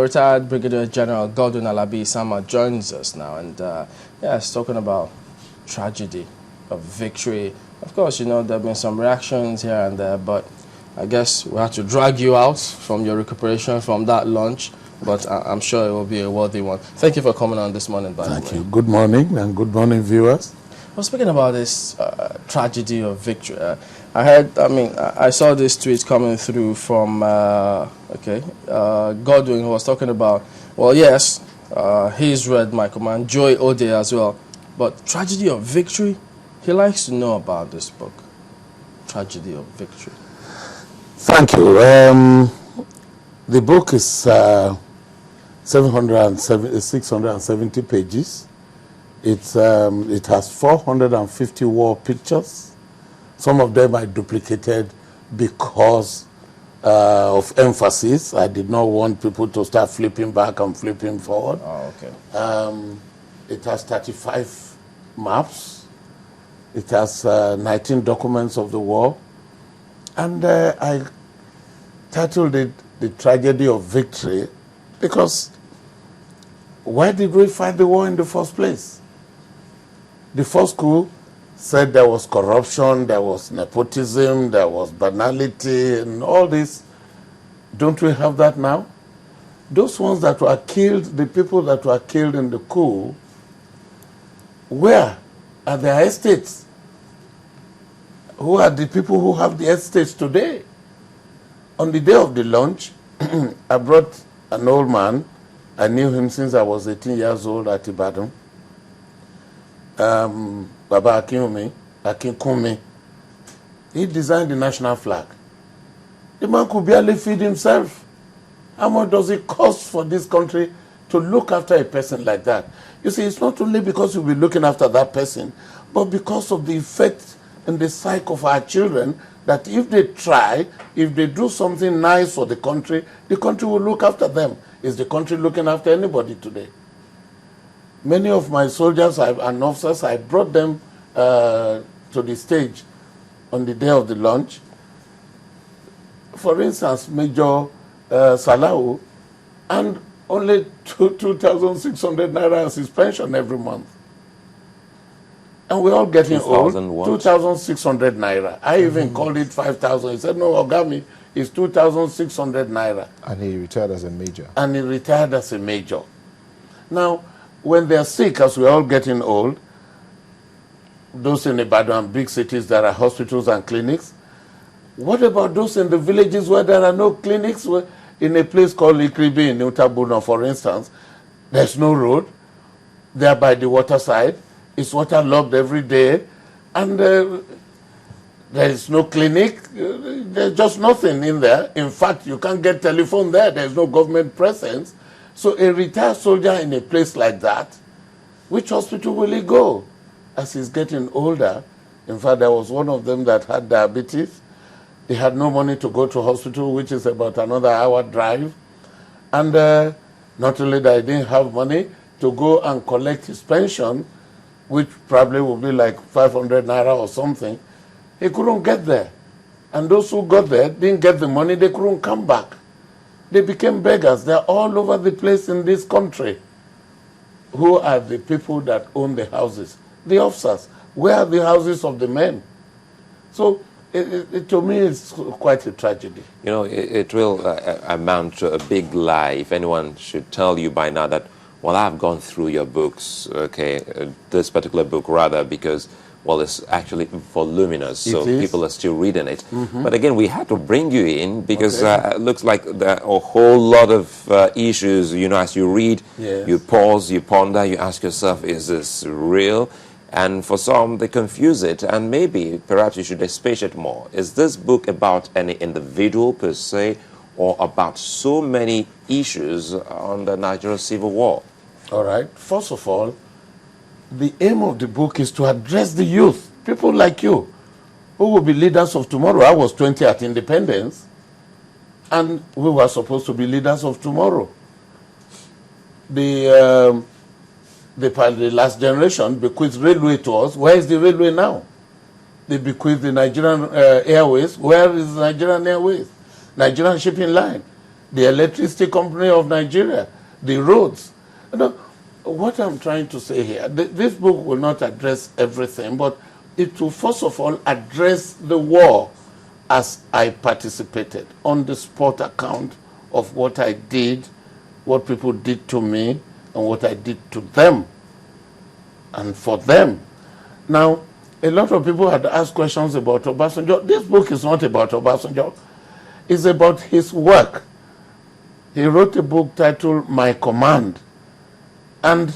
Retired Brigadier General Godwin Alabi-Isama joins us now, and it's talking about tragedy of victory. Of course, you know, there have been some reactions here and there, but I guess we had to drag you out from your recuperation from that lunch, but I'm sure it will be a worthy one. Thank you for coming on this morning, by the way. Thank you. Good morning, and good morning, viewers. I was speaking about this tragedy of victory. I saw this tweet coming through from, Godwin, who was talking about, well, yes, he's read my command, Joy Ode as well, but tragedy of victory, he likes to know about this book, Tragedy of Victory. Thank you. The book is 670 pages. It has 450 war pictures. Some of them I duplicated because of emphasis. I did not want people to start flipping back and flipping forward. Oh, okay. It has 35 maps. It has 19 documents of the war. And I titled it The Tragedy of Victory because why did we fight the war in the first place? The first coup said there was corruption, there was nepotism, there was banality, and all this. Don't we have that now? Those ones that were killed, the people that were killed in the coup, where are their estates? Who are the people who have the estates today? On the day of the launch, I brought an old man. I knew him since I was 18 years old at Ibadan. Baba Akinkunmi. He designed the national flag. The man could barely feed himself. How much does it cost for this country to look after a person like that? You see, it's not only because we'll be looking after that person, but because of the effect in the psyche of our children that if they try, if they do something nice for the country will look after them. Is the country looking after anybody today? Many of my soldiers and officers, I brought them to the stage on the day of the launch. For instance, Major Salahu, and only 2,600 naira as his pension every month. And we're all getting old. 2,600 naira. I even called it 5,000. He said, no, Ogami, it's 2,600 naira. And he retired as a major. And he retired as a major. Now, when they're sick, as we're all getting old, those in Ibadan and big cities, there are hospitals and clinics. What about those in the villages where there are no clinics? In a place called Ikribi in Utabuna, for instance, there's no road. They're by the waterside. It's waterlogged every day. And there is no clinic. There's just nothing in there. In fact, you can't get telephone there. There's no government presence. So a retired soldier in a place like that, which hospital will he go as he's getting older? In fact, there was one of them that had diabetes. He had no money to go to hospital, which is about another hour drive. And not only that, he didn't have money to go and collect his pension, which probably would be like 500 naira or something. He couldn't get there. And those who got there didn't get the money, they couldn't come back. They became beggars. They're all over the place in this country. Who are the people that own the houses? The officers. Where are the houses of the men? So to me, it's quite a tragedy. You know, it will amount to a big lie if anyone should tell you by now that, well, I've gone through your books, okay, this particular book rather, because, well, it's actually voluminous, so people are still reading it. But again, we had to bring you in because it looks like there are a whole lot of issues, you know, as you read, you pause, you ponder, you ask yourself, is this real? And for some, they confuse it, and maybe, perhaps you should expatiate more. Is this book about any individual per se, or about so many issues on the Nigerian Civil War? All right. First of all, the aim of the book is to address the youth, people like you, who will be leaders of tomorrow. I was 20 at independence, and we were supposed to be leaders of tomorrow. The last generation bequeathed railway to us. Where is the railway now? They bequeathed the Nigerian Airways. Where is the Nigerian Airways? Nigerian shipping line. the electricity company of Nigeria, the roads. You know, what I'm trying to say here, this book will not address everything, but it will first of all address the war as I participated, on the spot account of what I did, what people did to me, and what I did to them and for them. Now, a lot of people had asked questions about Obasanjo. This book is not about Obasanjo. It's about his work. He wrote a book titled My Command. And